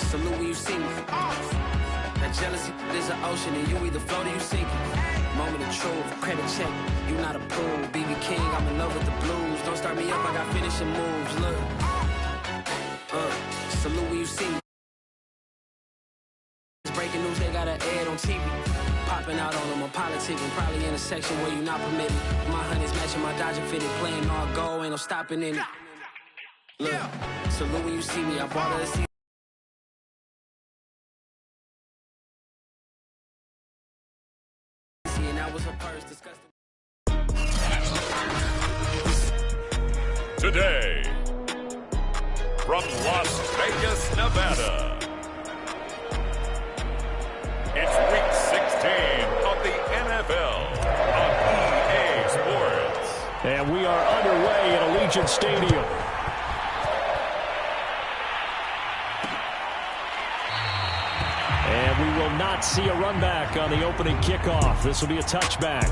salute when you see me. That jealousy is an ocean, and you either float or you sink. Moment of truth, credit check, you not a pool. BB King, I'm in love with the blues. Don't start me up, I got finishing moves. Look, salute when you see me. It's breaking news, they got an ad on TV. Popping out on them, I'm politicking. Probably in a section where you not permitted. My honey's matching my Dodger fitted. Playing all goal, ain't no stopping in it. Look, salute when you see me. I bought her a seat. And that was her purse, disgusting. Today, from Las Vegas, Nevada, it's Week 16 of the NFL on EA Sports. And we are underway at Allegiant Stadium. And we will not see a run back on the opening kickoff. This will be a touchback.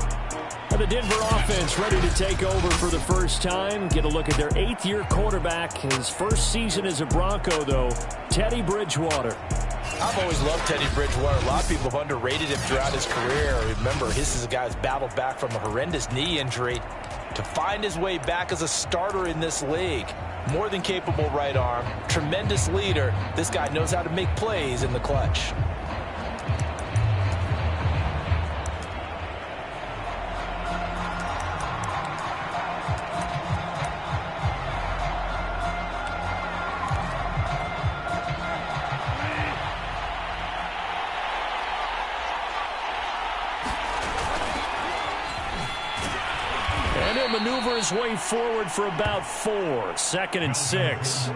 And the Denver offense ready to take over for the first time. Get a look at their 8th-year quarterback. His first season as a Bronco, though, Teddy Bridgewater. I've always loved Teddy Bridgewater. A lot of people have underrated him throughout his career. Remember, this is a guy who's battled back from a horrendous knee injury to find his way back as a starter in this league. More than capable right arm, tremendous leader. This guy knows how to make plays in the clutch. Maneuver his way forward for about 4. 2nd and 6.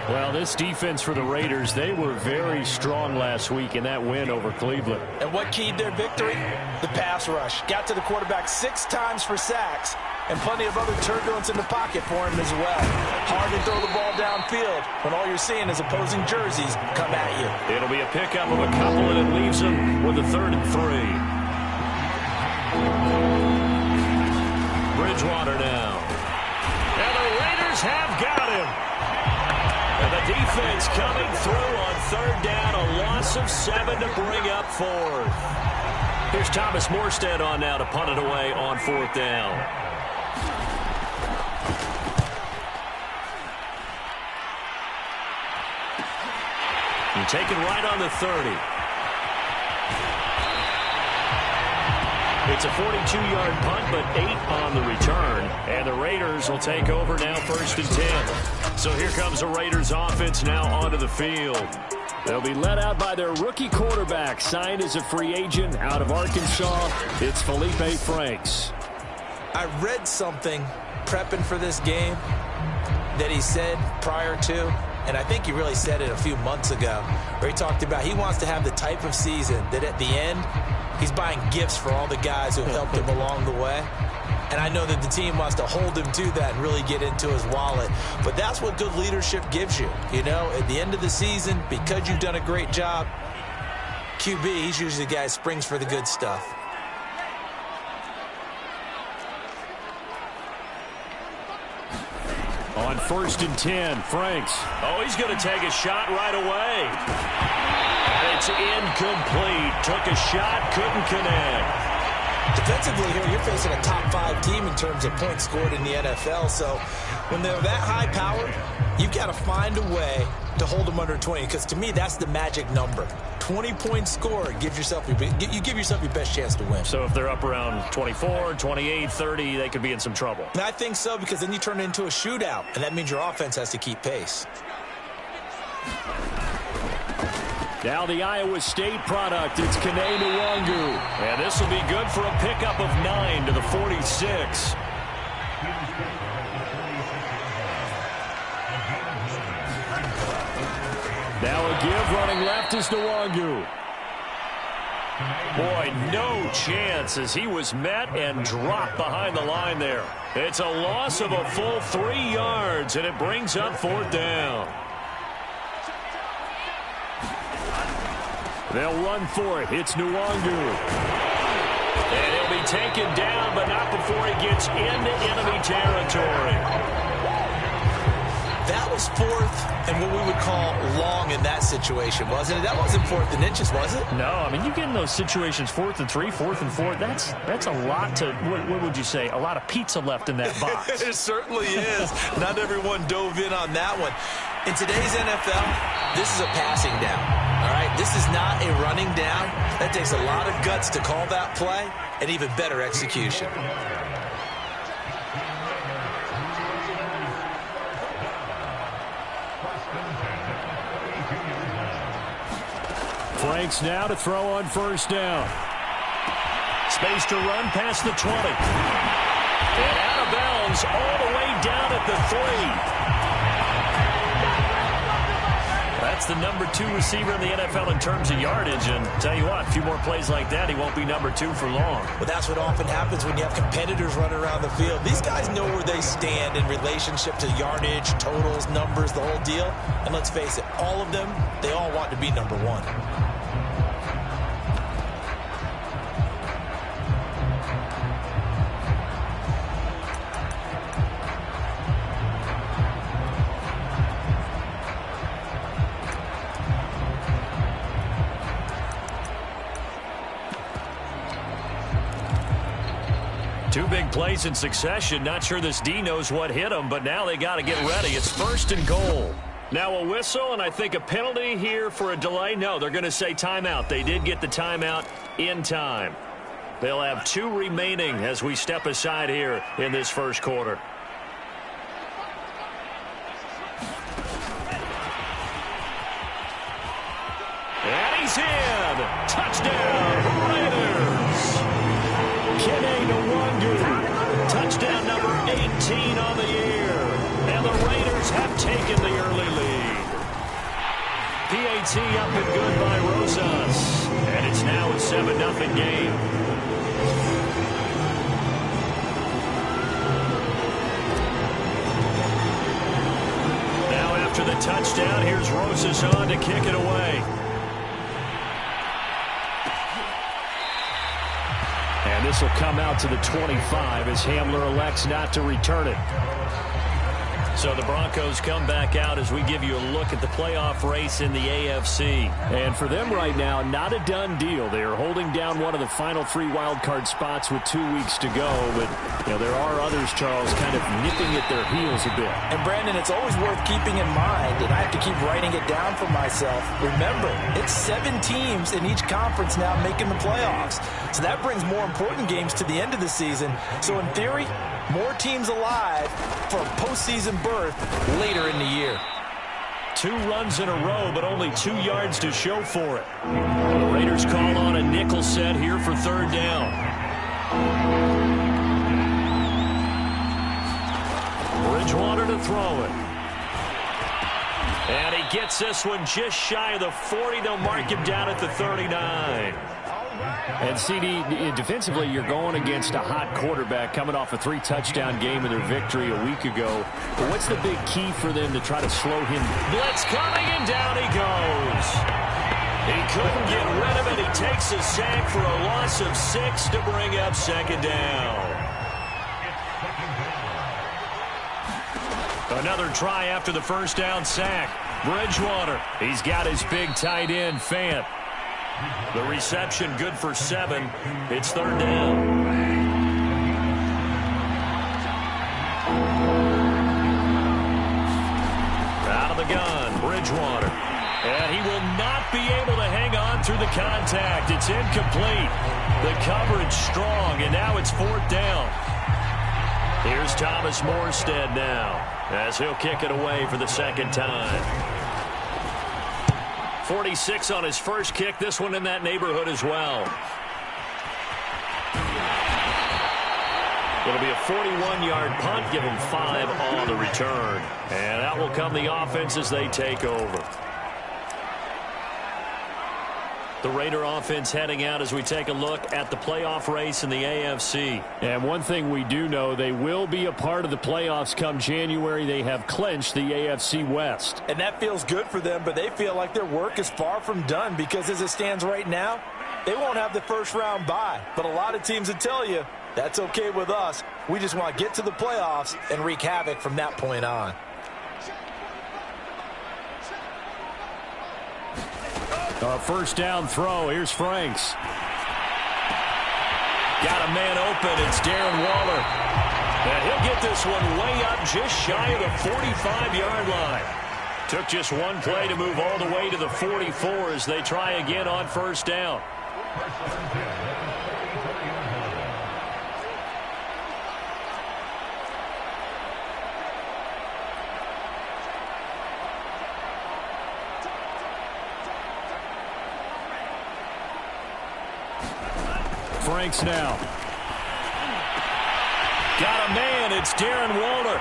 Well, this defense for the Raiders, they were very strong last week in that win over Cleveland. And what keyed their victory? The pass rush. Got to the quarterback 6 times for sacks, and plenty of other turbulence in the pocket for him as well. Hard to throw the ball downfield when all you're seeing is opposing jerseys come at you. It'll be a pickup of a couple, and it leaves them with a 3rd and 3. Bridgewater now. And the Raiders have got him. And the defense coming through on 3rd down. A loss of 7 to bring up 4th. Here's Thomas Morstead on now to punt it away on 4th down. You take it right on the 30. It's a 42-yard punt, but 8 on the return. And the Raiders will take over now 1st and 10. So here comes the Raiders offense now onto the field. They'll be led out by their rookie quarterback, signed as a free agent out of Arkansas. It's Felipe Franks. I read something prepping for this game that he said prior to, and I think he really said it a few months ago, where he talked about he wants to have the type of season that at the end, he's buying gifts for all the guys who helped him along the way. And I know that the team wants to hold him to that and really get into his wallet. But that's what good leadership gives you. You know, at the end of the season, because you've done a great job, QB, he's usually the guy who springs for the good stuff. On 1st and 10, Franks. Oh, he's going to take a shot right away. It's incomplete. Took a shot, couldn't connect. Defensively here, you're facing a top 5 team in terms of points scored in the NFL. So when they're that high powered, you've got to find a way to hold them under 20. Because to me, that's the magic number. 20 points scored gives yourself you give yourself your best chance to win. So if they're up around 24, 28, 30, they could be in some trouble. And I think so, because then you turn it into a shootout, and that means your offense has to keep pace. Now the Iowa State product, it's Kene Nwangu. And this will be good for a pickup of 9 to the 46. Now a give running left is Nwangu. Boy, no chance as he was met and dropped behind the line there. It's a loss of a full 3 yards, and it brings up 4th down. They'll run for it. It's Nwangu. And he'll be taken down, but not before he gets into enemy territory. That was 4th and what we would call long in that situation, wasn't it? That wasn't 4th and inches, was it? No, I mean, you get in those situations 4th and 3, 4th and 4. That's a lot to, what would you say, a lot of pizza left in that box. It certainly is. Not everyone dove in on that one. In today's NFL, this is a passing down, all right? This is not a running down. That takes a lot of guts to call that play and even better execution. Franks now to throw on first down. Space to run past the 20. And out of bounds all the way down at the 3. That's the number 2 receiver in the NFL in terms of yardage. And tell you what, a few more plays like that, he won't be number 2 for long. Well, that's what often happens when you have competitors running around the field. These guys know where they stand in relationship to yardage, totals, numbers, the whole deal. And let's face it, all of them, they all want to be number 1. Two big plays in succession. Not sure this D knows what hit him, but now they got to get ready. It's 1st and goal. Now a whistle, and I think a penalty here for a delay. No, they're going to say timeout. They did get the timeout in time. They'll have 2 remaining as we step aside here in this first quarter. And he's in. Touchdown, Raiders. Touchdown number 18 on the year. And the Raiders have taken the early lead. PAT up and good by Rosas. And it's now a 7-0 game. Now after the touchdown, here's Rosas on to kick it away. And this will come out to the 25 as Hamler elects not to return it. So the Broncos come back out as we give you a look at the playoff race in the AFC. And for them right now, not a done deal. They are holding down one of the final 3 wildcard spots with 2 weeks to go. But, you know, there are others, Charles, kind of nipping at their heels a bit. And, Brandon, it's always worth keeping in mind, and I have to keep writing it down for myself. Remember, it's 7 teams in each conference now making the playoffs. So that brings more important games to the end of the season. So, in theory, more teams alive for a postseason berth later in the year. 2 runs in a row, but only 2 yards to show for it. The Raiders call on a nickel set here for 3rd down. Bridgewater to throw it. And he gets this one just shy of the 40. They'll mark him down at the 39. And, CD, defensively, you're going against a hot quarterback coming off a 3-touchdown game in their victory a week ago. But what's the big key for them to try to slow him? Blitz coming, and down he goes. He couldn't get rid of it. He takes a sack for a loss of 6 to bring up 2nd down. Another try after the 1st down sack. Bridgewater. He's got his big tight end, Fant. The reception good for 7. It's 3rd down. Out of the gun, Bridgewater. And he will not be able to hang on through the contact. It's incomplete. The coverage strong, and now it's 4th down. Here's Thomas Morstead now as he'll kick it away for the 2nd time. 46 on his first kick. This one in that neighborhood as well. It'll be a 41-yard punt. Give him 5 on the return. And out will come the offense as they take over. The Raider offense heading out as we take a look at the playoff race in the AFC. And one thing we do know, they will be a part of the playoffs come January. They have clinched the AFC West. And that feels good for them, but they feel like their work is far from done because as it stands right now, they won't have the 1st round bye. But a lot of teams will tell you, that's okay with us. We just want to get to the playoffs and wreak havoc from that point on. A first down throw. Here's Franks. Got a man open. It's Darren Waller. And he'll get this one way up just shy of the 45-yard line. Took just one play to move all the way to the 44 as they try again on first down. Franks now. Got a man. It's Darren Waller.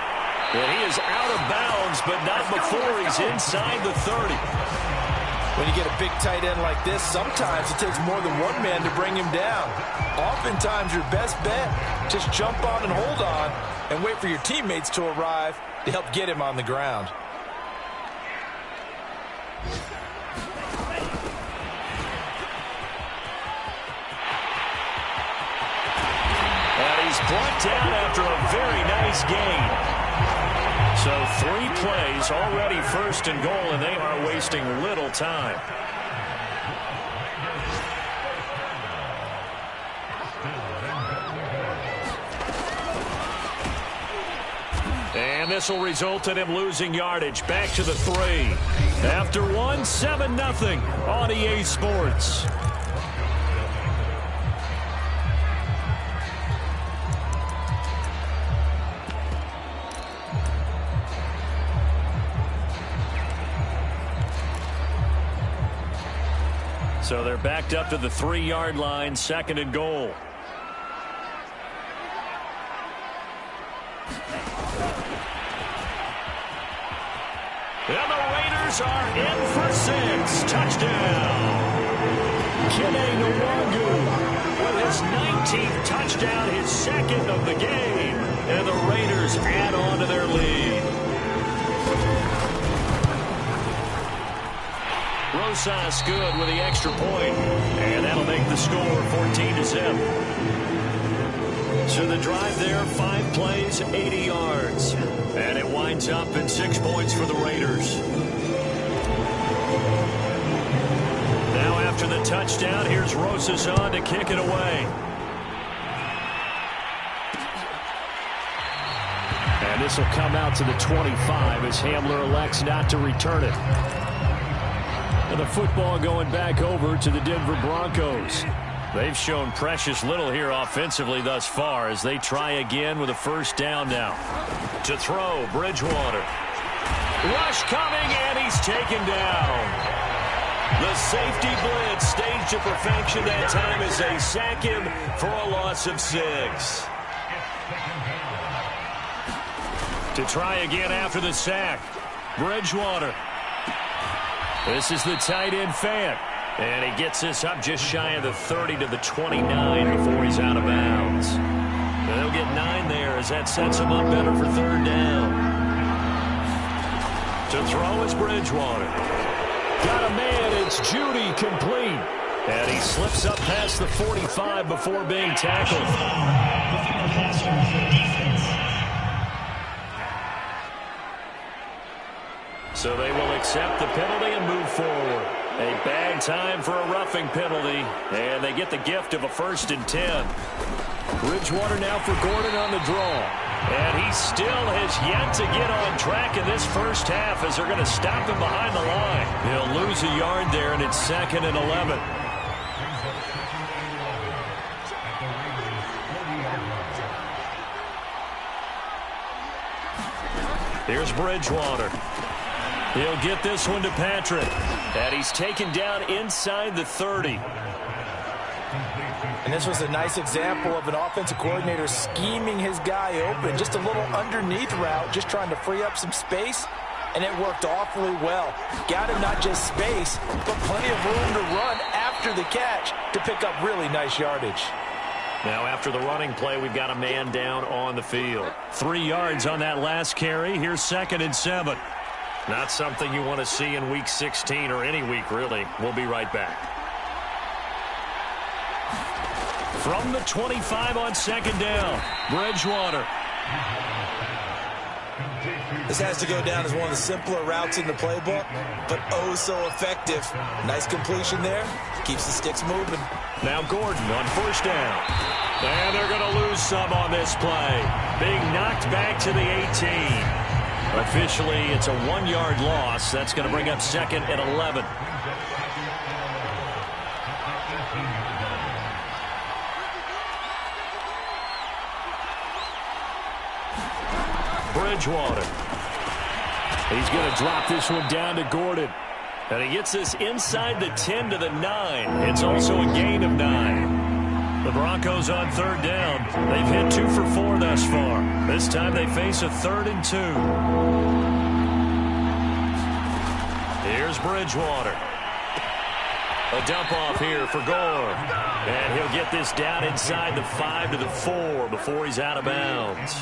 And he is out of bounds, but not before he's inside the 30. When you get a big tight end like this, sometimes it takes more than one man to bring him down. Oftentimes, your best bet, just jump on and hold on and wait for your teammates to arrive to help get him on the ground. He's brought down after a very nice gain. So 3 plays, already first and goal, and they are wasting little time. And this will result in him losing yardage. Back to the 3. After one, 7-0 on EA Sports. So they're backed up to the 3-yard line, second and goal. And the Raiders are in for 6. Touchdown. Kene Nwangu with his 19th touchdown, his second of the game. And the Raiders add on to their lead. Rosas good with the extra point, and that'll make the score 14-0. So the drive there, 5 plays, 80 yards. And it winds up in 6 points for the Raiders. Now after the touchdown, here's Rosas on to kick it away. And this will come out to the 25 as Hamler elects not to return it. And the football going back over to the Denver Broncos. They've shown precious little here offensively thus far as they try again with a first down now. To throw, Bridgewater. Rush coming, and he's taken down. The safety blitz staged to perfection that time as they sack him for a loss of 6. To try again after the sack, Bridgewater. This is the tight end Fant. And he gets this up just shy of the 30 to the 29 before he's out of bounds. They'll get 9 there as that sets him up better for third down. To throw is Bridgewater. Got a man, it's Judy, complete. And he slips up past the 45 before being tackled. So they will accept the penalty and move forward. A bad time for a roughing penalty, and they get the gift of a 1st and 10. Bridgewater now for Gordon on the draw. And he still has yet to get on track in this first half as they're going to stop him behind the line. He'll lose a yard there, and it's 2nd and 11. Here's Bridgewater. He'll get this one to Patrick. And he's taken down inside the 30. And this was a nice example of an offensive coordinator scheming his guy open. Just a little underneath route, just trying to free up some space. And it worked awfully well. Got him not just space, but plenty of room to run after the catch to pick up really nice yardage. Now after the running play, we've got a man down on the field. 3 yards on that last carry. Here's 2nd and 7. Not something you want to see in Week 16 or any week, really. We'll be right back. From the 25 on 2nd down, Bridgewater. This has to go down as one of the simpler routes in the playbook, but oh so effective. Nice completion there. Keeps the sticks moving. Now Gordon on first down. And they're going to lose some on this play. Being knocked back to the 18. Officially, it's a 1-yard loss. That's going to bring up second and 11. Bridgewater. He's going to drop this one down to Gordon. And he gets this inside the 10 to the 9. It's also a gain of 9. The Broncos on third down. They've hit 2 for 4 thus far. This time they face a 3rd and 2. Here's Bridgewater. A dump off here for Gore. And he'll get this down inside the 5 to the 4 before he's out of bounds.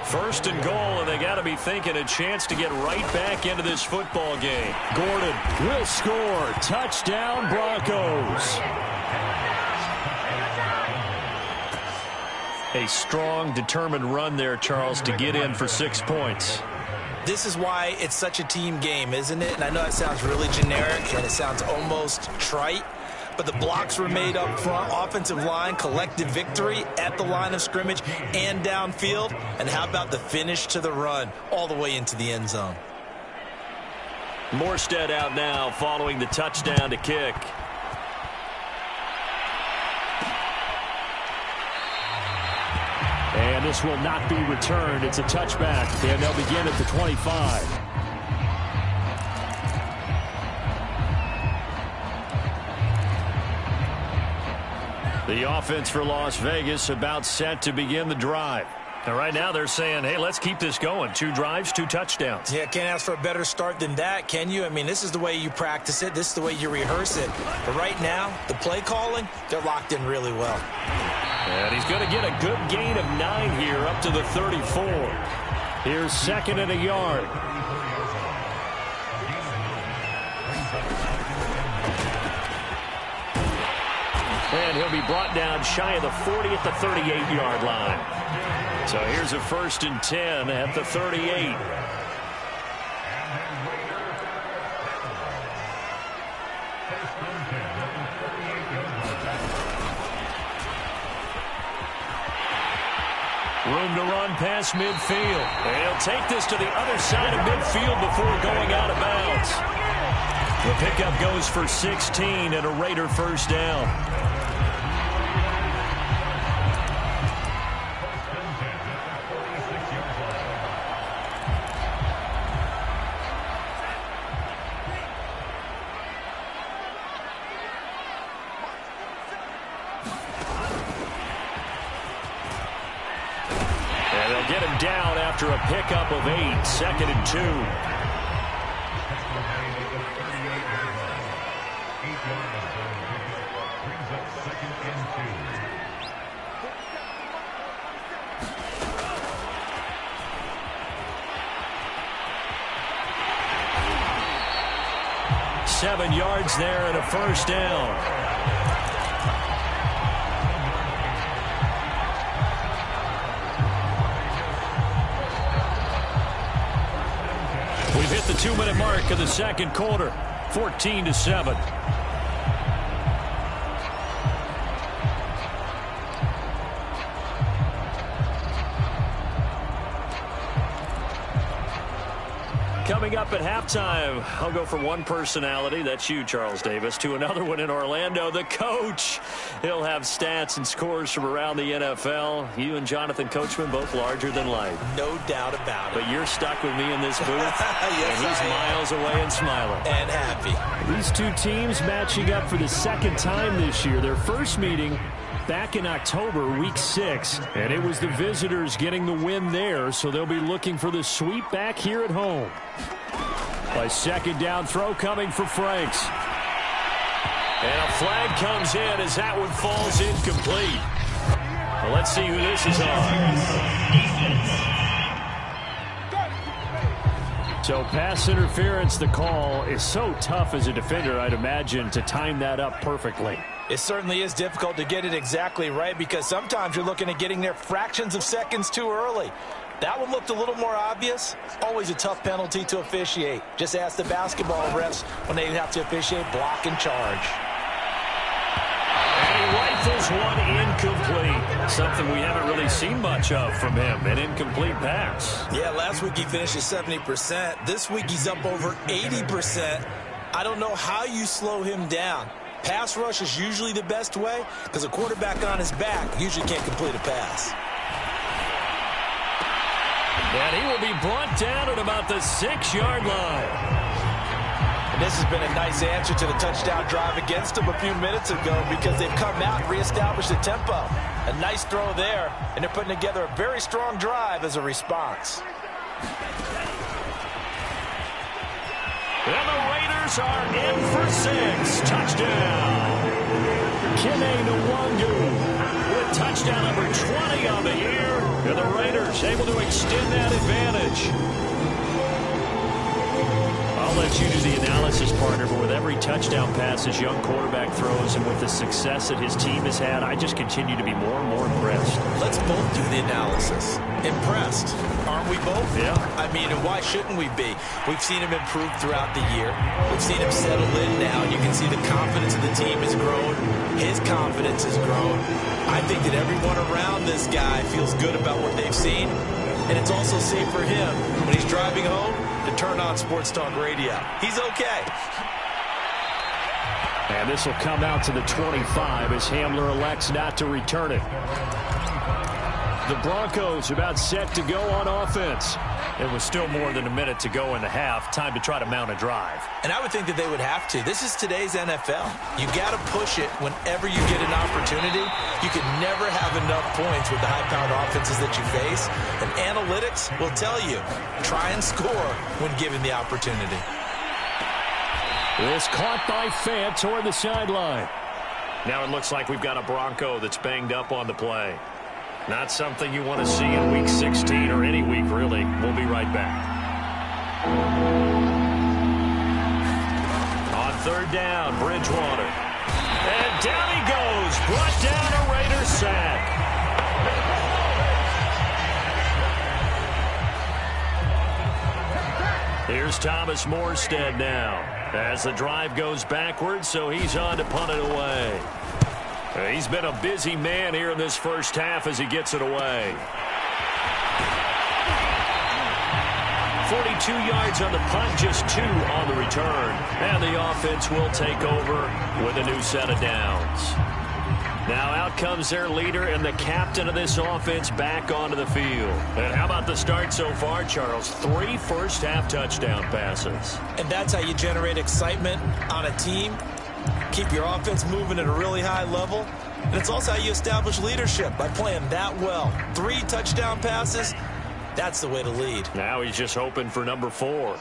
First and goal, and they got to be thinking a chance to get right back into this football game. Gordon will score. Touchdown, Broncos. A strong, determined run there, Charles, to get in for 6 points. This is why it's such a team game, isn't it? And I know it sounds really generic and it sounds almost trite, but the blocks were made up front, offensive line, collective victory at the line of scrimmage and downfield. And how about the finish to the run all the way into the end zone? Morstead out now following the touchdown to kick. And this will not be returned. It's a touchback, and they'll begin at the 25. The offense for Las Vegas about set to begin the drive. And right now they're saying, hey, let's keep this going. 2 drives, 2 touchdowns. Yeah, can't ask for a better start than that, can you? I mean, this is the way you practice it. This is the way you rehearse it. But right now, the play calling, they're locked in really well. And he's going to get a good gain of 9 here up to the 34. Here's 2nd and a yard. And he'll be brought down shy of the 40 at the 38-yard line. So here's a 1st and 10 at the 38. Room to run past midfield. And he'll take this to the other side of midfield before going out of bounds. The pickup goes for 16 and a Raider first down. And they'll get him down after a pickup of 8, 2nd and 2. Seven yards there and a first down. We've hit the 2-minute mark of the second quarter. 14-7. Coming up at halftime, I'll go from one personality, that's you, Charles Davis, to another one in Orlando, the coach. He'll have stats and scores from around the NFL. You and Jonathan Coachman, both larger than life. No doubt about it. But you're stuck with me in this booth, yes, and he's miles away and smiling. And happy. These two teams matching up for the 2nd time this year. Their first meeting back in October, week 6, and it was the visitors getting the win there, so they'll be looking for the sweep back here at home. A 2nd down throw coming for Franks. And a flag comes in as that one falls incomplete. Well, let's see who this is on. So pass interference, the call is so tough as a defender, I'd imagine, to time that up perfectly. It certainly is difficult to get it exactly right because sometimes you're looking at getting there fractions of seconds too early. That one looked a little more obvious. Always a tough penalty to officiate. Just ask the basketball refs when they have to officiate block and charge. And he rifles one incomplete. Something we haven't really seen much of from him, an incomplete pass. Yeah, last week he finished at 70%. This week he's up over 80%. I don't know how you slow him down. Pass rush is usually the best way because a quarterback on his back usually can't complete a pass. And he will be brought down at about the 6-yard line. And this has been a nice answer to the touchdown drive against him a few minutes ago because they've come out and reestablished the tempo. A nice throw there, and they're putting together a very strong drive as a response. And the Raiders are in for 6. Touchdown. Kene Nwangu with touchdown number 20 on the year. And the Raiders able to extend that advantage. I'll let you do the analysis, partner, but with every touchdown pass his young quarterback throws and with the success that his team has had, I just continue to be more and more impressed. Let's both do the analysis. Impressed. Aren't we both? Yeah. I mean, and why shouldn't we be? We've seen him improve throughout the year. We've seen him settle in now, and you can see the confidence of the team has grown. His confidence has grown. I think that everyone around this guy feels good about what they've seen, and it's also safe for him when he's driving home to turn on Sports Talk Radio. He's okay. And this will come out to the 25 as Hamler elects not to return it. The Broncos about set to go on offense. It was still more than a minute to go in the half. Time to try to mount a drive. And I would think that they would have to. This is today's NFL. You got to push it whenever you get an opportunity. You can never have enough points with the high-powered offenses that you face. And analytics will tell you, try and score when given the opportunity. This caught by Fant toward the sideline. Now it looks like we've got a Bronco that's banged up on the play. Not something you want to see in Week 16 or any week, really. We'll be right back. On third down, Bridgewater. And down he goes. Brought down a Raiders sack. Here's Thomas Morstead now as the drive goes backwards, so he's on to punt it away. He's been a busy man here in this first half as he gets it away. 42 yards on the punt, just 2 on the return. And the offense will take over with a new set of downs. Now out comes their leader and the captain of this offense back onto the field. And how about the start so far, Charles? 3 first-half touchdown passes. And that's how you generate excitement on a team. Keep your offense moving at a really high level. And it's also how you establish leadership, by playing that well. 3 touchdown passes, that's the way to lead. Now he's just hoping for number 4.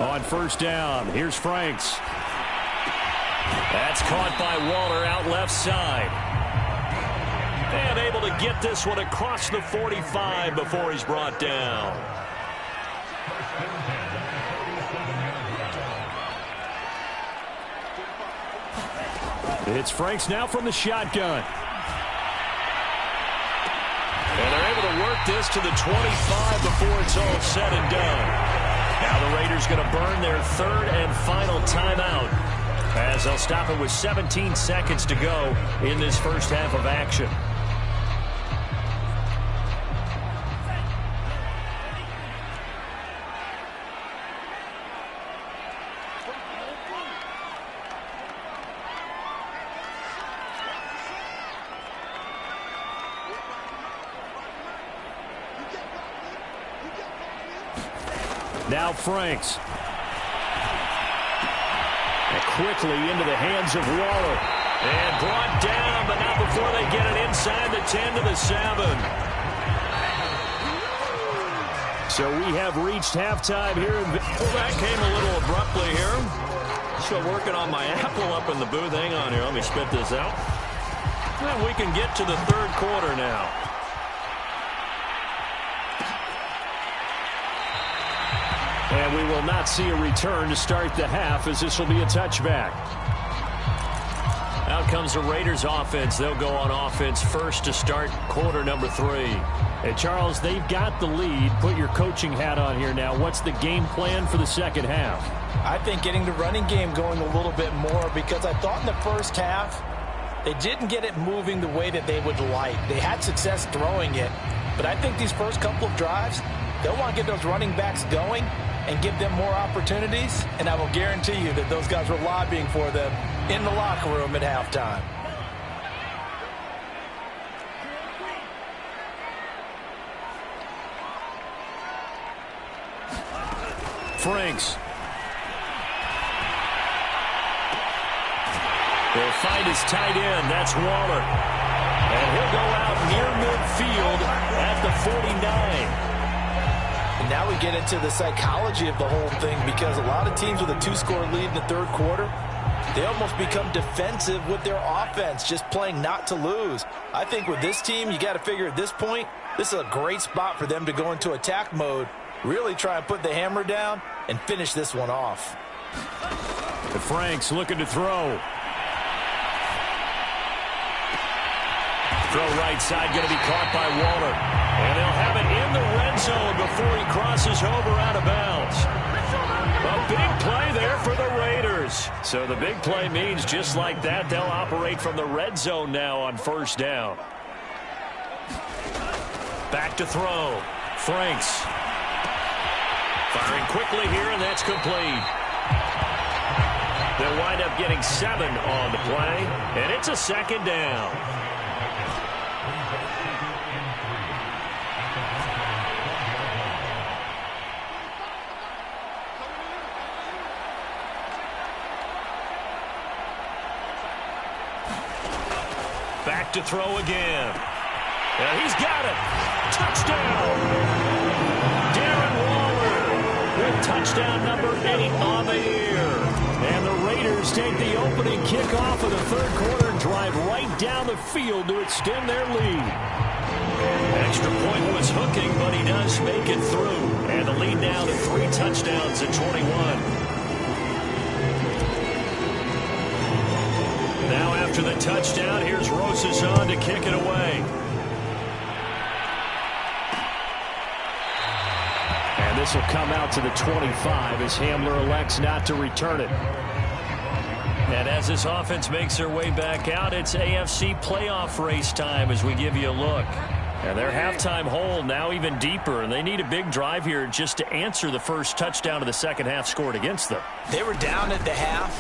On first down, here's Franks. That's caught by Waller out left side. And able to get this one across the 45 before he's brought down. It's Franks now from the shotgun. And they're able to work this to the 25 before it's all said and done. Now the Raiders going to burn their 3rd and final timeout as they'll stop it with 17 seconds to go in this first half of action. Now Franks. And quickly into the hands of Waller. And brought down, but not before they get it inside the 10 to the 7. So we have reached halftime here. Well, that came a little abruptly here. Still working on my apple up in the booth. Hang on here. Let me spit this out. And we can get to the 3rd quarter now. And we will not see a return to start the half, as this will be a touchback. Out comes the Raiders offense. They'll go on offense first to start quarter number 3. And Charles, they've got the lead. Put your coaching hat on here now. What's the game plan for the second half? I think getting the running game going a little bit more, because I thought in the first half they didn't get it moving the way that they would like. They had success throwing it, but I think these first couple of drives, they'll want to get those running backs going and give them more opportunities, and I will guarantee you that those guys were lobbying for them in the locker room at halftime. Franks. They'll find his tight end. That's Waller. And he'll go out near midfield at the 49. And now we get into the psychology of the whole thing, because a lot of teams with a 2-score lead in the third quarter, they almost become defensive with their offense, just playing not to lose. I think with this team, you got to figure at this point, this is a great spot for them to go into attack mode, really try and put the hammer down and finish this one off. The Franks looking to throw. Throw right side, going to be caught by Waller. And they'll have it in the red zone before he crosses over out of bounds. A big play there for the Raiders. So the big play means just like that, they'll operate from the red zone now on first down. Back to throw. Franks. Firing quickly here, and that's complete. They'll wind up getting 7 on the play, and it's a second down. Back to throw again. And he's got it. Touchdown. Darren Waller with touchdown number 8 on the year. And the Raiders take the opening kickoff of the third quarter and drive right down the field to extend their lead. Extra point was hooking, but he does make it through. And the lead now to 3 touchdowns at 21. Now after the touchdown, here's Rosas on to kick it away. And this will come out to the 25 as Hamler elects not to return it. And as this offense makes their way back out, it's AFC playoff race time as we give you a look. And their halftime hole now even deeper, and they need a big drive here just to answer the first touchdown of the second half scored against them. They were down at the half.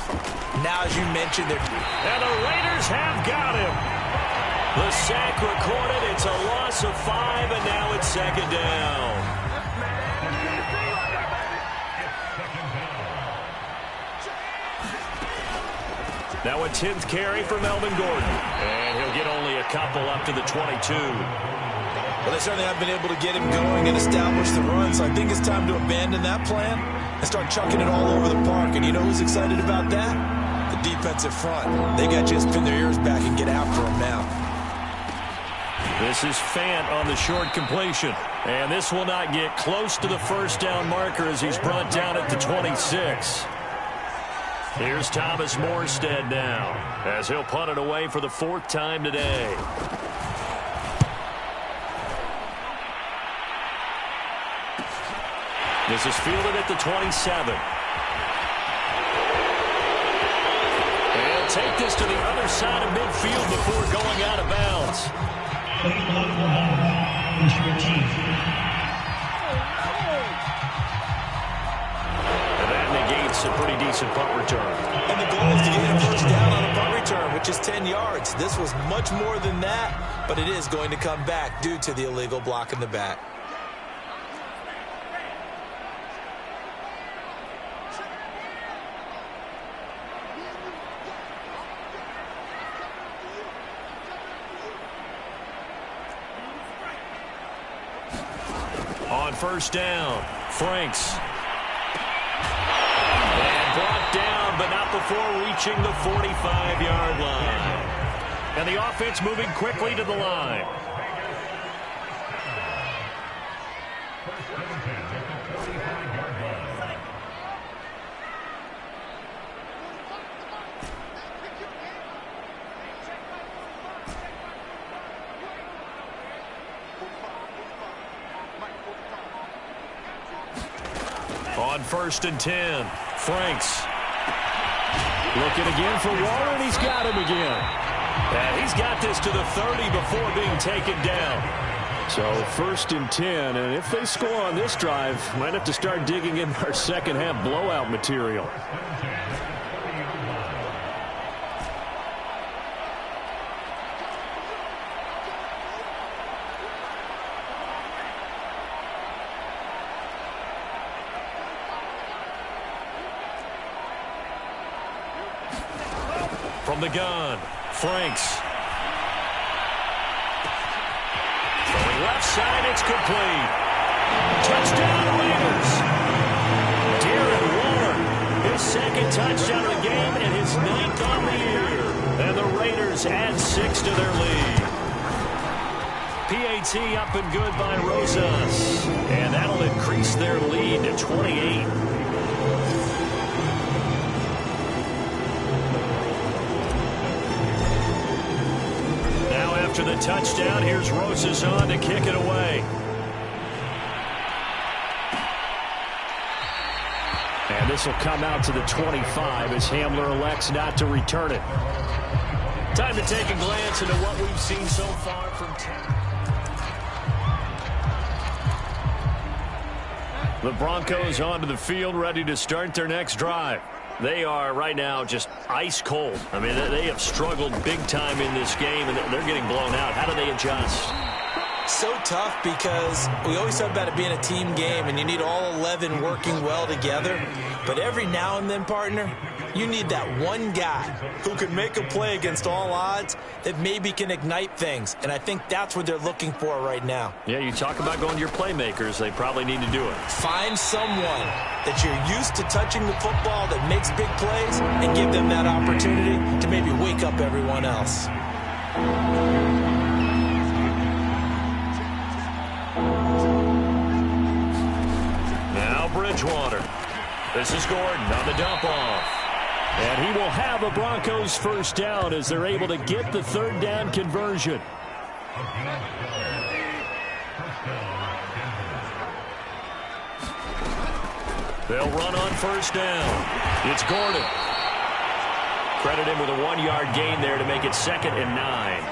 Now, as you mentioned, and the Raiders have got him. The sack recorded. It's a loss of 5, and now it's second down. Now a 10th carry for Melvin Gordon. And he'll get only a couple up to the 22. Well, they certainly have been able to get him going and establish the run, so I think it's time to abandon that plan and start chucking it all over the park. And you know who's excited about that? The defensive front. They got to just pin their ears back and get after him now. This is Fant on the short completion. And this will not get close to the first down marker as he's brought down at the 26. Here's Thomas Morstead now as he'll punt it away for the 4th time today. This is fielded at the 27. And take this to the other side of midfield before going out of bounds. And that negates a pretty decent punt return. And the goal is to get a first down on a punt return, which is 10 yards. This was much more than that, but it is going to come back due to the illegal block in the back. On first down, Franks. And brought down, but not before reaching the 45-yard line. And the offense moving quickly to the line. On 1st and 10, Franks. Looking again for Warren. He's got him again. And he's got this to the 30 before being taken down. So 1st and 10, and if they score on this drive, might have to start digging in our second half blowout material. From the gun, Franks. Throwing left side, it's complete. Touchdown, Raiders. Darren Waller, his second touchdown of the game and his 9th on the year. And the Raiders add 6 to their lead. PAT up and good by Rosas. And that'll increase their lead to 28. After the touchdown, here's Rosas on to kick it away. And this will come out to the 25 as Hamler elects not to return it. Time to take a glance into what we've seen so far from the Broncos onto the field, ready to start their next drive. They are right now just ice cold. I mean, they have struggled big time in this game, and they're getting blown out. How do they adjust? So tough because we always talk about it being a team game, and you need all 11 working well together. But every now and then, partner, you need that one guy who can make a play against all odds that maybe can ignite things. And I think that's what they're looking for right now. Yeah, you talk about going to your playmakers. They probably need to do it. Find someone that you're used to touching the football that makes big plays and give them that opportunity to maybe wake up everyone else. Now Bridgewater. This is Gordon on the dump off. And he will have a Broncos first down as they're able to get the 3rd down conversion. They'll run on 1st down. It's Gordon. Credit him with a 1-yard gain there to make it 2nd and 9.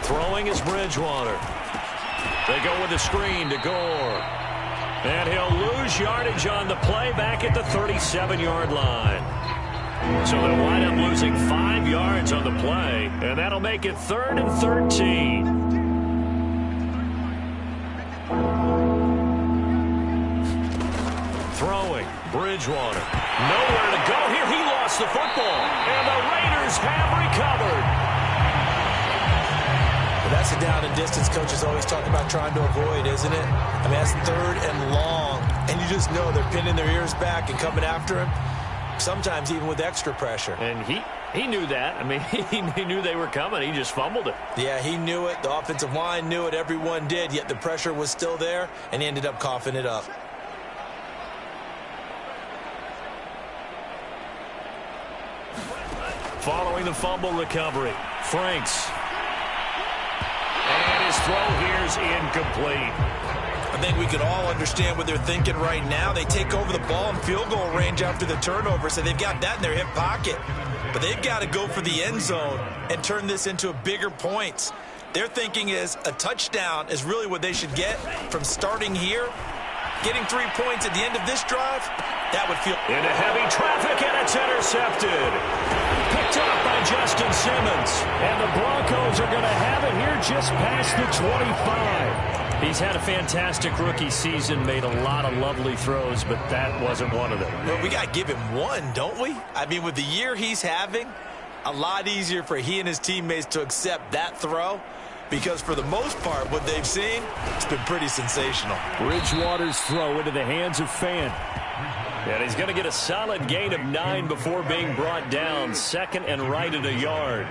Throwing is Bridgewater. They go with the screen to Gore. And he'll lose yardage on the play back at the 37-yard line. So they'll wind up losing 5 yards on the play, and that'll make it 3rd and 13. Throwing, Bridgewater. Nowhere to go here. He lost the football, and the Raiders have recovered. That's a down and distance coaches always talk about trying to avoid, isn't it? I mean, that's 3rd and long, and you just know they're pinning their ears back and coming after him, sometimes even with extra pressure. And he knew that. I mean, he knew they were coming. He just fumbled it. Yeah, he knew it. The offensive line knew it. Everyone did, yet the pressure was still there, and he ended up coughing it up. Following the fumble recovery, Franks. And his throw here is incomplete. I think we could all understand what they're thinking right now. They take over the ball in field goal range after the turnover, so they've got that in their hip pocket. But they've got to go for the end zone and turn this into a bigger points. Their thinking is a touchdown is really what they should get from starting here. Getting 3 points at the end of this drive, that would feel... Into heavy traffic, and it's intercepted. Picked up by Justin Simmons. And the Broncos are going to have it here just past the 25. He's had a fantastic rookie season, made a lot of lovely throws, but that wasn't one of them. Well, we got to give him one, don't we? I mean, with the year he's having, a lot easier for he and his teammates to accept that throw. Because for the most part, what they've seen, it's been pretty sensational. Bridgewater's throw into the hands of Fan. And he's going to get a solid gain of 9 before being brought down. 2nd and right at a yard.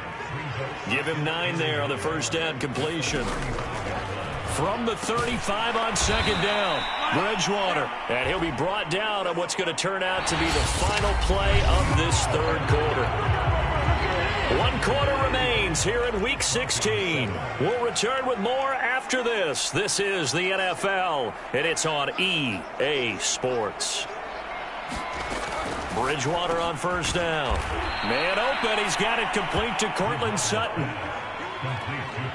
Give him 9 there on the 1st down completion. from the 35 on second down. Bridgewater. And he'll be brought down on what's going to turn out to be the final play of this third quarter. 1 quarter remains here in Week 16. We'll return with more after this. This is the NFL, and it's on EA Sports. Bridgewater on first down. Man open. He's got it complete to Cortland Sutton.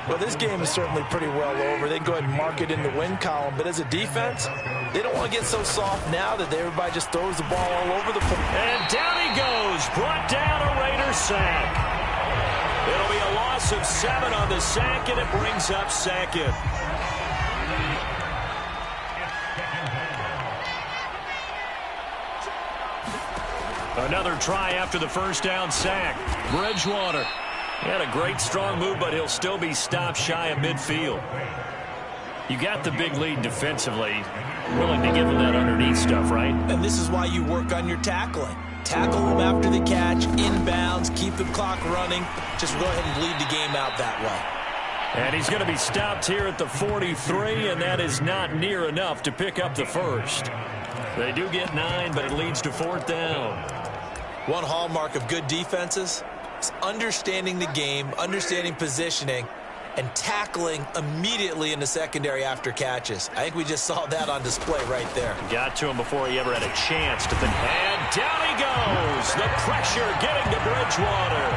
Well, this game is certainly pretty well over. They can go ahead and mark it in the win column. But as a defense, they don't want to get so soft now that everybody just throws the ball all over the place. And down he goes. Brought down a Raiders sack. It'll be a loss of 7 on the sack, and it brings up second. Another try after the first down sack. Bridgewater. He had a great strong move, but he'll still be stopped shy of midfield. You got the big lead defensively. Willing to give him that underneath stuff, right? And this is why you work on your tackling. Tackle them after the catch, inbounds, keep the clock running. Just go ahead and bleed the game out that way. And he's going to be stopped here at the 43, and that is not near enough to pick up the first. They do get 9, but it leads to 4th down. One hallmark of good defenses is understanding the game, understanding positioning, and tackling immediately in the secondary after catches. I think we just saw that on display right there. Got to him before he ever had a chance to think. And down he goes. The pressure getting to Bridgewater.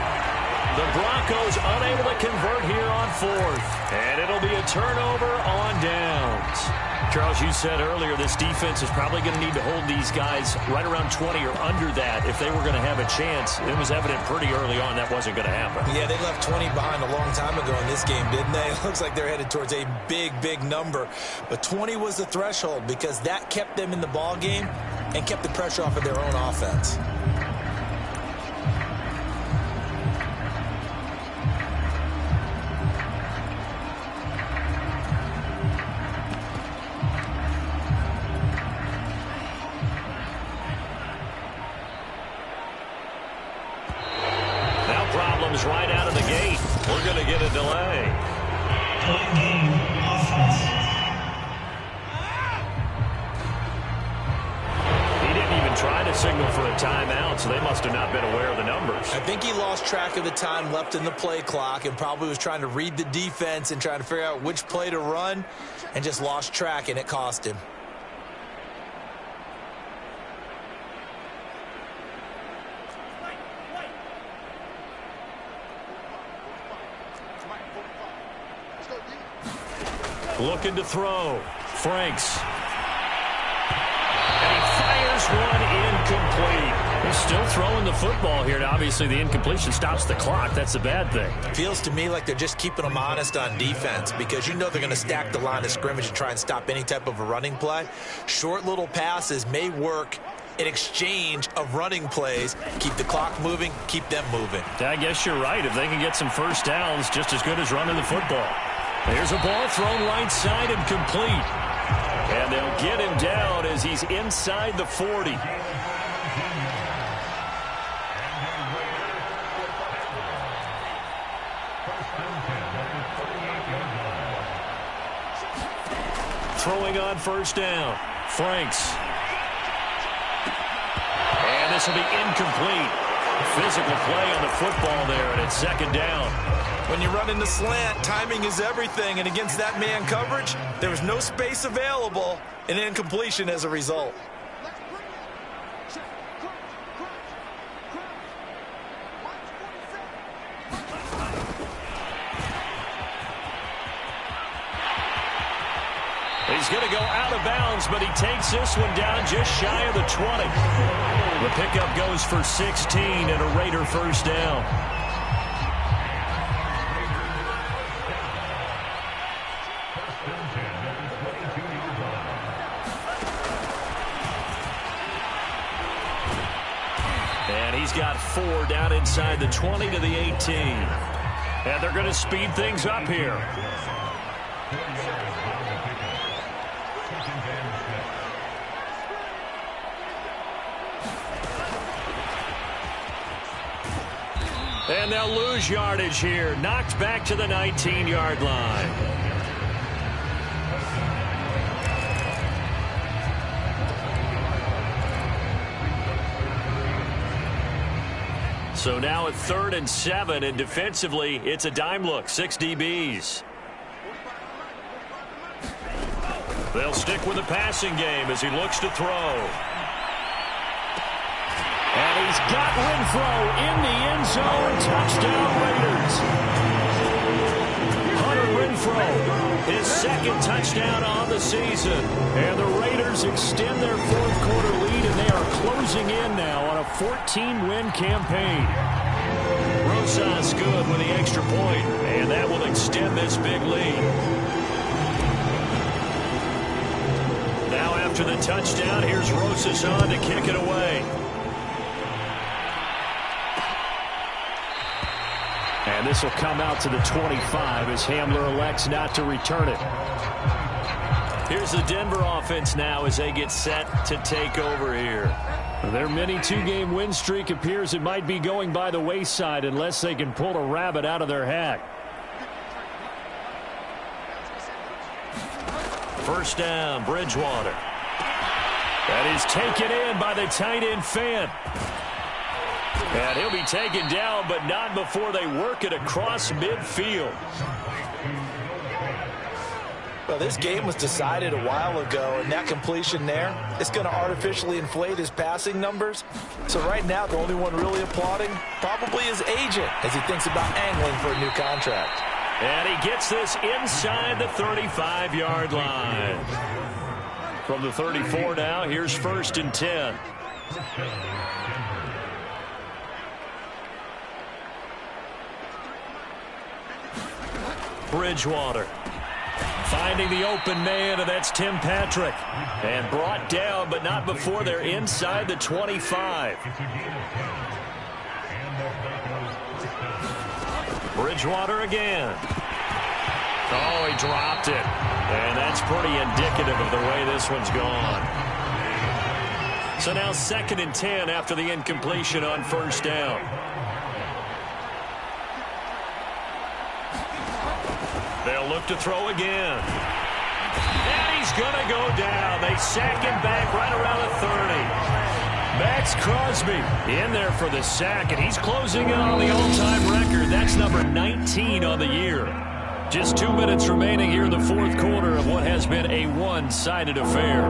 The Broncos unable to convert here on 4th. And it'll be a turnover on downs. Charles, you said earlier this defense is probably going to need to hold these guys right around 20 or under that if they were going to have a chance. It was evident pretty early on that wasn't going to happen. Yeah, they left 20 behind a long time ago in this game, didn't they? It looks like they're headed towards a big, big number. But 20 was the threshold because that kept them in the ball game and kept the pressure off of their own offense. Right out of the gate. We're going to get a delay. Game offense. He didn't even try to signal for a timeout, so they must have not been aware of the numbers. I think he lost track of the time left in the play clock and probably was trying to read the defense and trying to figure out which play to run and just lost track, and it cost him. Looking to throw. Franks. And he fires one incomplete. He's still throwing the football here. Now, obviously, the incompletion stops the clock. That's a bad thing. Feels to me like they're just keeping them honest on defense because you know they're going to stack the line of scrimmage and try and stop any type of a running play. Short little passes may work in exchange of running plays. Keep the clock moving, keep them moving. I guess you're right. If they can get some first downs, just as good as running the football. There's a ball thrown right side and complete. And they'll get him down as he's inside the 40. Throwing on first down. Franks. And this will be incomplete. Physical play on the football there, and it's second down. When you run in the slant, timing is everything, and against that man coverage, there was no space available, and incompletion as a result. He's going to go out of bounds, but he takes this one down just shy of the 20. The pickup goes for 16 and a Raider first down. And he's got 4 down inside the 20 to the 18. And they're going to speed things up here. And they'll lose yardage here. Knocked back to the 19-yard line. So now at 3rd and 7, and defensively, it's a dime look, 6 DBs. They'll stick with the passing game as he looks to throw. And he's got Renfro in the end zone. Touchdown, Raiders. Hunter Renfro, his 2nd touchdown on the season. And the Raiders extend their 4th quarter lead, and they are closing in now on a 14-win campaign. Rosas good with the extra point, and that will extend this big lead. Now after the touchdown, here's Rosas on to kick it away. And this will come out to the 25 as Hamler elects not to return it. Here's the Denver offense now as they get set to take over here. Their mini 2-game win streak appears it might be going by the wayside unless they can pull a rabbit out of their hat. First down, Bridgewater. That is taken in by the tight end Fant. And he'll be taken down, but not before they work it across midfield. Well, this game was decided a while ago, and that completion there is going to artificially inflate his passing numbers. So right now, the only one really applauding probably his agent as he thinks about angling for a new contract. And he gets this inside the 35-yard line. From the 34 now, here's 1st and 10. Bridgewater finding the open man, and that's Tim Patrick. And brought down, but not before they're inside the 25. Bridgewater again. Oh, he dropped it. And that's pretty indicative of the way this one's gone. So now 2nd and 10 after the incompletion on 1st down. They'll look to throw again. And he's going to go down. They sack him back right around the 30. Max Crosby in there for the sack, and he's closing in on the all-time record. That's number 19 on the year. Just 2 minutes remaining here in the 4th quarter of what has been a one-sided affair.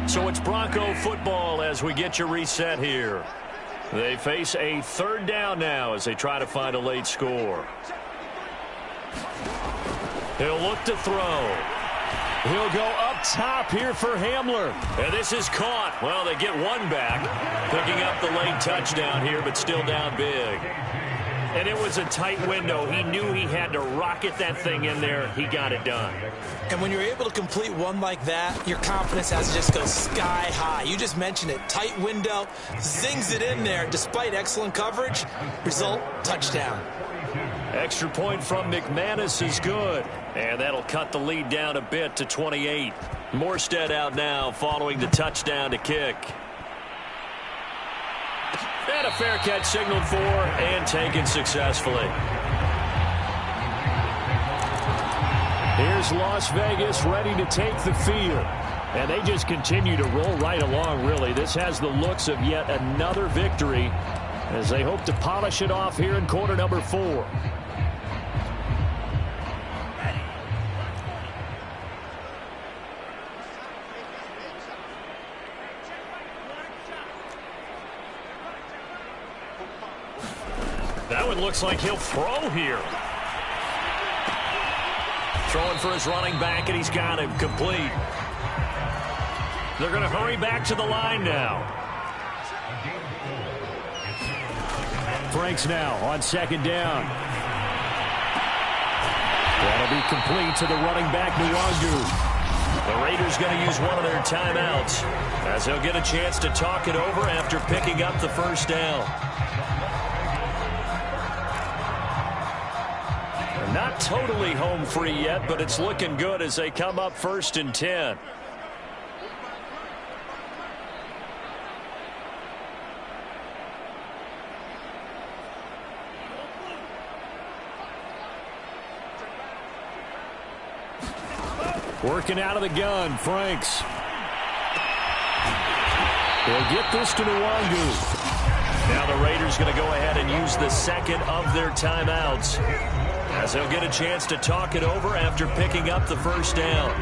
So it's Bronco football as we get your reset here. They face a 3rd down now as they try to find a late score. He'll look to throw. He'll go up top here for Hamler. And this is caught. Well, they get one back, picking up the late touchdown here, but still down big. And it was a tight window. He knew he had to rocket that thing in there. He got it done. And when you're able to complete one like that, your confidence has to just go sky high. You just mentioned it. Tight window, zings it in there despite excellent coverage. Result, touchdown. Extra point from McManus is good. And that'll cut the lead down a bit to 28. Morstead out now following the touchdown to kick. And a fair catch signaled for and taken successfully. Here's Las Vegas ready to take the field. And they just continue to roll right along, really. This has the looks of yet another victory as they hope to polish it off here in quarter number 4. That one looks like he'll throw here. Throwing for his running back, and he's got him complete. They're going to hurry back to the line now. Franks now on 2nd down. That'll be complete to the running back, Nwangu. The Raiders going to use one of their timeouts as they'll get a chance to talk it over after picking up the 1st down. Not totally home free yet, but it's looking good as they come up 1st and 10. Working out of the gun, Franks. They'll get this to Nwangu. Now the Raiders going to go ahead and use the second of their timeouts, as they'll get a chance to talk it over after picking up the first down.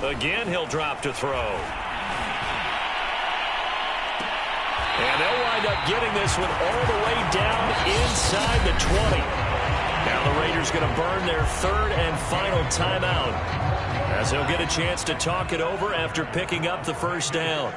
Again, he'll drop to throw. And they'll wind up getting this one all the way down inside the 20. Now the Raiders going to burn their third and final timeout, as they'll get a chance to talk it over after picking up the first down.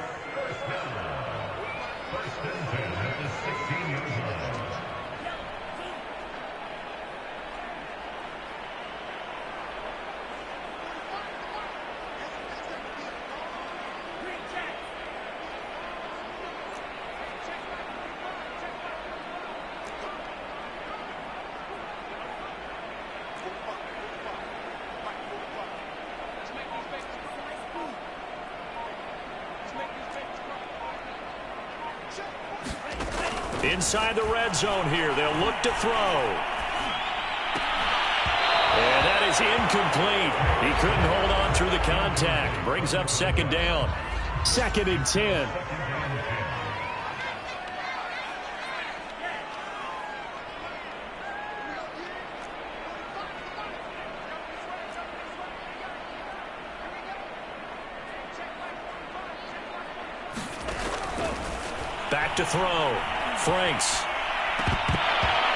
Inside the red zone here, they'll look to throw. And that is incomplete. He couldn't hold on through the contact. Brings up second down. 2nd and 10. Back to throw. Franks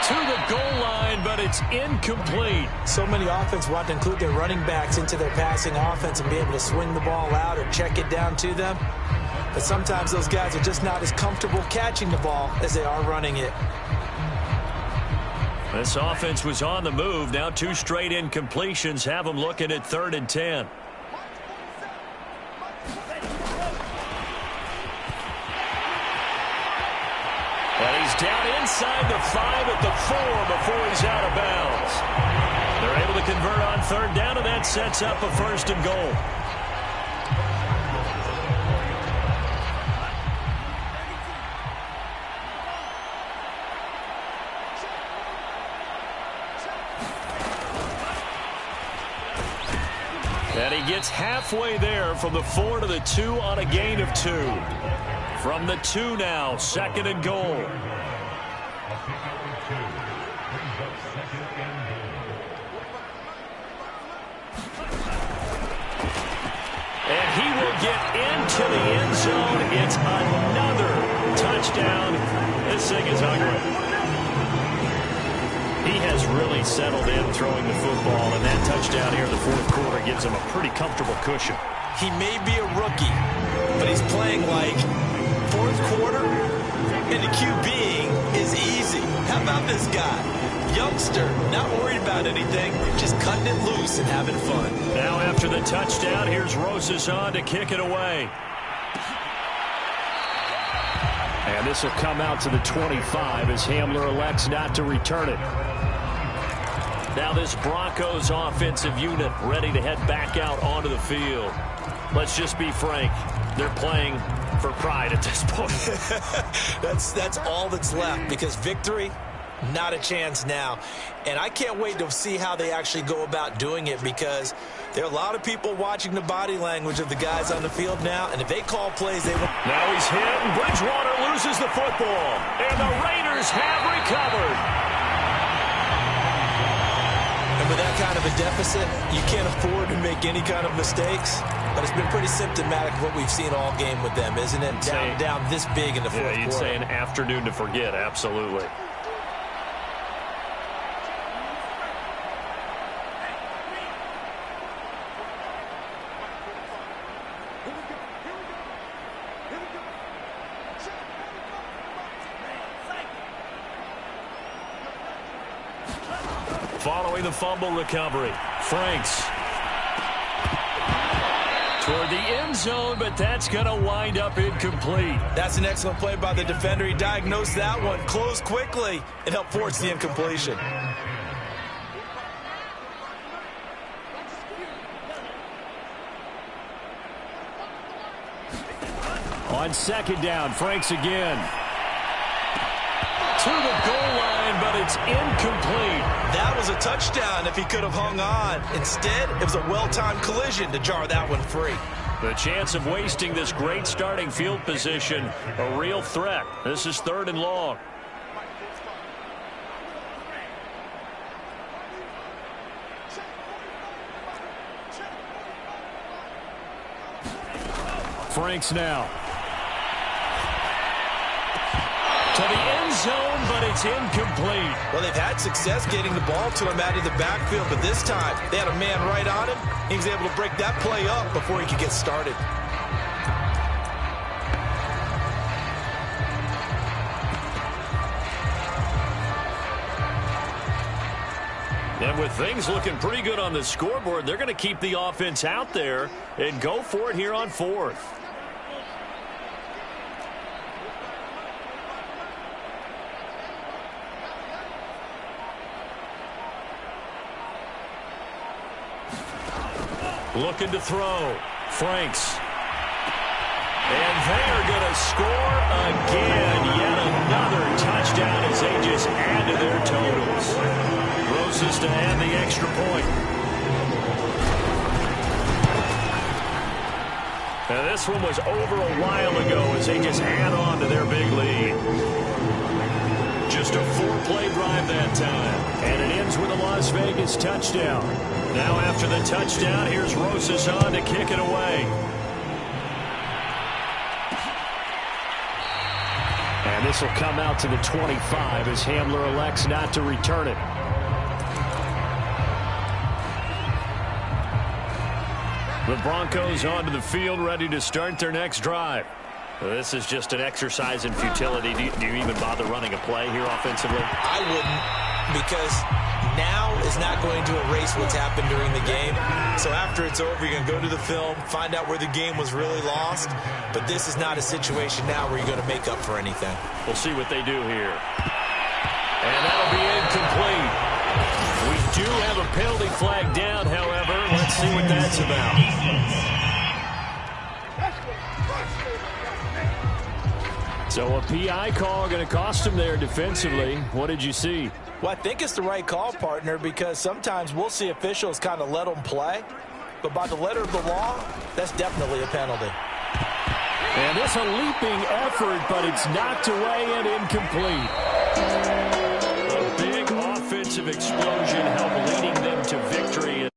to the goal line, but it's incomplete. So many offenses want to include their running backs into their passing offense and be able to swing the ball out or check it down to them. But sometimes those guys are just not as comfortable catching the ball as they are running it. This offense was on the move. Now 2 straight incompletions have them looking at 3rd and 10. Down inside the 5 at the 4 before he's out of bounds. They're able to convert on 3rd down, and that sets up a 1st and goal. And he gets halfway there from the 4 to the 2 on a gain of 2. From the 2 now, 2nd and goal. And he will get into the end zone. It's another touchdown. This thing is ugly. He has really settled in throwing the football, and that touchdown here in the 4th quarter gives him a pretty comfortable cushion. He may be a rookie, but he's playing like 4th quarter, and the QBing is easy. How about this guy? Youngster, not worried about anything, just cutting it loose and having fun. Now after the touchdown, here's Rosas on to kick it away. And this will come out to the 25 as Hamler elects not to return it. Now this Broncos offensive unit ready to head back out onto the field. Let's just be frank. They're playing for pride at this point. That's all that's left, because victory, not a chance now. And I can't wait to see how they actually go about doing it, because there are a lot of people watching the body language of the guys on the field now, and if they call plays, they will. Now he's hit, and Bridgewater loses the football, and the Raiders have recovered. And with that kind of a deficit, you can't afford to make any kind of mistakes. But it's been pretty symptomatic of what we've seen all game with them, isn't it? Down this big in the 4th quarter. Yeah, you'd say an afternoon to forget, absolutely. Following the fumble recovery, Franks toward the end zone, but that's going to wind up incomplete. That's an excellent play by the defender. He diagnosed that one, closed quickly, and helped force the incompletion. On second down, Franks again. To the goal line, but it's incomplete. That was a touchdown if he could have hung on. Instead, it was a well-timed collision to jar that one free. The chance of wasting this great starting field position, a real threat. This is 3rd and long. Franks now. To the end zone, but it's incomplete. Well, they've had success getting the ball to him out of the backfield, but this time they had a man right on him. He was able to break that play up before he could get started. And with things looking pretty good on the scoreboard, they're going to keep the offense out there and go for it here on 4th. Looking to throw. Franks. And they're going to score again. Yet another touchdown as they just add to their totals. Rosas to add the extra point. And this one was over a while ago as they just add on to their big lead. Just a 4-play drive that time. And it ends with a Las Vegas touchdown. Now after the touchdown, here's Rosas on to kick it away. And this will come out to the 25 as Hamler elects not to return it. The Broncos onto the field, ready to start their next drive. This is just an exercise in futility. Do you even bother running a play here offensively? I wouldn't, because now is not going to erase what's happened during the game. So after it's over, you're going to go to the film, find out where the game was really lost. But this is not a situation now where you're going to make up for anything. We'll see what they do here. And that'll be incomplete. We do have a penalty flag down, however. Let's see what that's about. So a PI call going to cost him there defensively. What did you see? Well, I think it's the right call, partner, because sometimes we'll see officials kind of let them play. But by the letter of the law, that's definitely a penalty. And it's a leaping effort, but it's knocked away and incomplete. A big offensive explosion helped leading them to victory.